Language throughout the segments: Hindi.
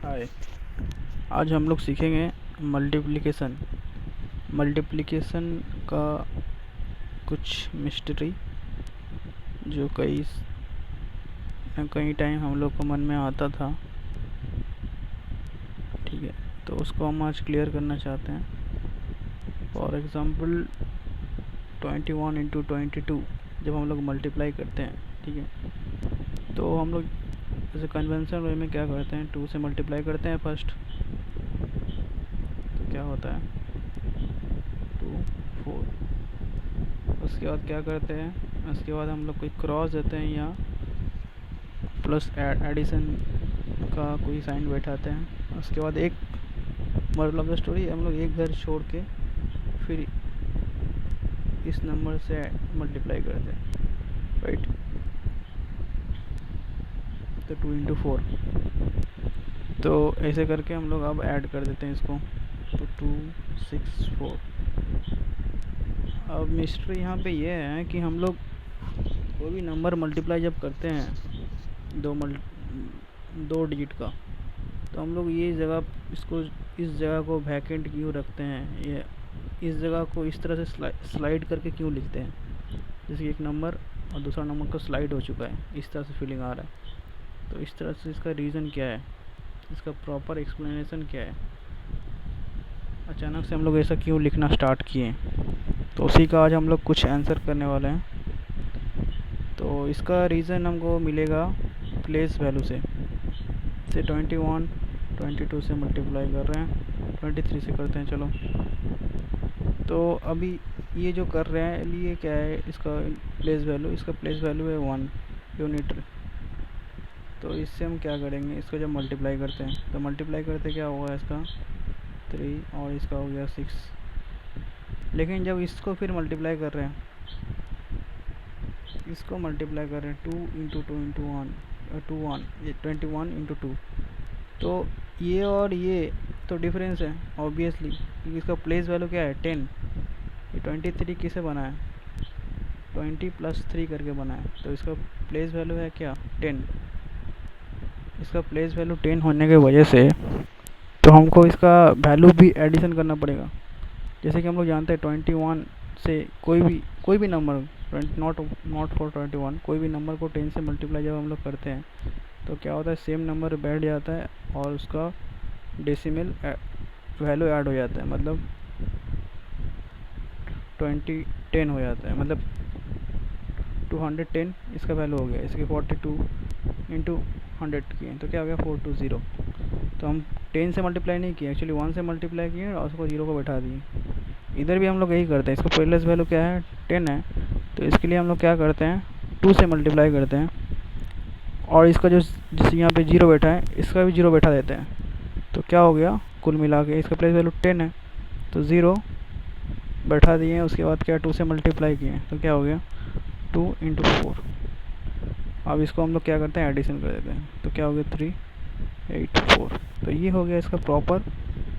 हाय। आज हम लोग सीखेंगे मल्टीप्लिकेशन। मल्टीप्लिकेशन का कुछ मिस्ट्री जो कई टाइम हम लोग को मन में आता था। ठीक है, तो उसको हम आज क्लियर करना चाहते हैं। फॉर एग्ज़ाम्पल 21 इंटू 22 जब हम लोग मल्टीप्लाई करते हैं, ठीक है, तो हम लोग जैसे कन्वेंशनल वे में क्या करते हैं, 2 से मल्टीप्लाई करते हैं फर्स्ट। तो क्या होता है 2 4। उसके बाद क्या करते हैं, उसके बाद हम लोग कोई क्रॉस देते हैं या प्लस एडिशन का कोई साइन बैठाते हैं। उसके बाद एक मोरल ऑफ द स्टोरी, हम लोग एक घर छोड़ के फिर इस नंबर से मल्टीप्लाई करते हैं, राइट। तो 2 इंटू 4, तो ऐसे करके हम लोग अब ऐड कर देते हैं इसको। तो 2 6 4। अब मिस्ट्री यहाँ पे ये है कि हम लोग कोई भी नंबर मल्टीप्लाई जब करते हैं दो डिजिट का, तो हम लोग ये जगह इस जगह को वैकेंट क्यों रखते हैं, ये इस जगह को इस तरह से स्लाइड करके क्यों लिखते हैं, जैसे कि एक नंबर और दूसरा नंबर को स्लाइड हो चुका है, इस तरह से फीलिंग आ रहा है। तो इस तरह से इसका रीज़न क्या है, इसका प्रॉपर एक्सप्लेनेशन क्या है, अचानक से हम लोग ऐसा क्यों लिखना स्टार्ट किए। तो उसी का आज हम लोग कुछ आंसर करने वाले हैं। तो इसका रीज़न हमको मिलेगा प्लेस वैल्यू से। 21 22 से मल्टीप्लाई कर रहे हैं, 23 से करते हैं। चलो, तो अभी ये जो कर रहे हैं ये क्या है, इसका प्लेस वैल्यू है 1 यूनिट। तो इससे हम क्या करेंगे, इसको जब मल्टीप्लाई करते हैं तो मल्टीप्लाई करते क्या होगा, इसका 3 और इसका हो गया 6। लेकिन जब इसको फिर मल्टीप्लाई कर रहे हैं, इसको मल्टीप्लाई कर रहे हैं 2 इंटू 2 इंटू 1 ये 21 इंटू 2। तो ये और ये तो डिफरेंस है ऑब्वियसली, क्योंकि इसका प्लेस वैल्यू क्या है 10। ये 23 किसे बना है, 20 प्लस 3 करके बना है। तो इसका प्लेस वैल्यू है क्या 10। इसका प्लेस वैल्यू 10 होने की वजह से तो हमको इसका वैल्यू भी एडिशन करना पड़ेगा। जैसे कि हम लोग जानते हैं 21 से कोई भी नंबर, नॉट फॉर 21, कोई भी नंबर को 10 से मल्टीप्लाई जब हम लोग करते हैं तो क्या होता है, सेम नंबर बैठ जाता है और उसका डेसिमल वैल्यू ऐड हो जाता है, मतलब 10 हो जाता है, मतलब 210 इसका वैल्यू हो गया। इसके 42 इंटू 100 किए तो क्या हो गया 420। तो हम 10 से मल्टीप्लाई नहीं किए, एक्चुअली 1 से मल्टीप्लाई किए और उसको 0 को बैठा दिए। इधर भी हम लोग यही करते हैं, इसका प्लेस वैल्यू क्या है 10 है, तो इसके लिए हम लोग क्या करते हैं 2 से मल्टीप्लाई करते हैं और इसका जो जिस यहाँ पे 0 बैठा है इसका भी 0 बैठा देते हैं। तो क्या हो गया, कुल मिला के इसका प्लेस वैल्यू 10 है तो 0 बैठा दिए हैं। उसके बाद क्या 2 से मल्टीप्लाई किए तो क्या हो गया 2 इंटू 4। अब इसको हम लोग क्या करते हैं एडिशन कर देते हैं, तो क्या हो गया 384। तो ये हो गया इसका प्रॉपर।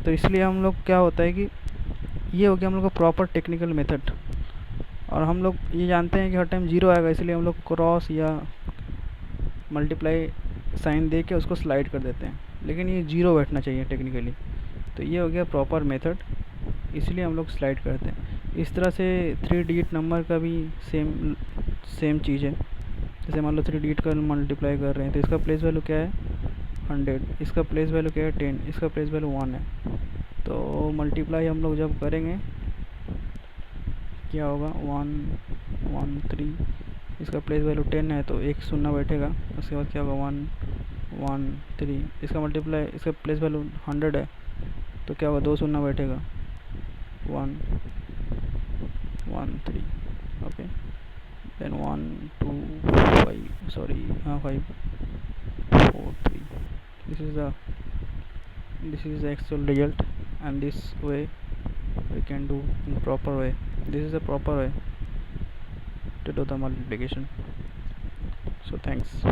तो इसलिए हम लोग क्या होता है कि ये हो गया हम लोग का प्रॉपर टेक्निकल मेथड। और हम लोग ये जानते हैं कि हर टाइम 0 आएगा, इसलिए हम लोग क्रॉस या मल्टीप्लाई साइन दे के उसको स्लाइड कर देते हैं, लेकिन ये 0 बैठना चाहिए टेक्निकली। तो ये हो गया प्रॉपर मेथड, इसलिए हम लोग स्लाइड करते हैं। इस तरह से 3 डिजिट नंबर का भी सेम चीज़ है। जैसे मान लो 3 डिजिट का मल्टीप्लाई कर रहे हैं तो इसका प्लेस वैल्यू क्या है 100, इसका प्लेस वैल्यू क्या है 10, इसका प्लेस वैल्यू 1 है। तो मल्टीप्लाई हम लोग जब करेंगे क्या होगा 1 1 3, इसका प्लेस वैल्यू 10 है तो एक शून्य बैठेगा। उसके बाद क्या होगा 1 1 3, इसका मल्टीप्लाई इसका प्लेस वैल्यू 100 है तो क्या होगा 2 शून्य बैठेगा 1 1 3। Okay, then 1 2 5 sorry 5 4 3। this is the actual result, and this way we can do in proper way. This is a proper way to do the multiplication. So thanks.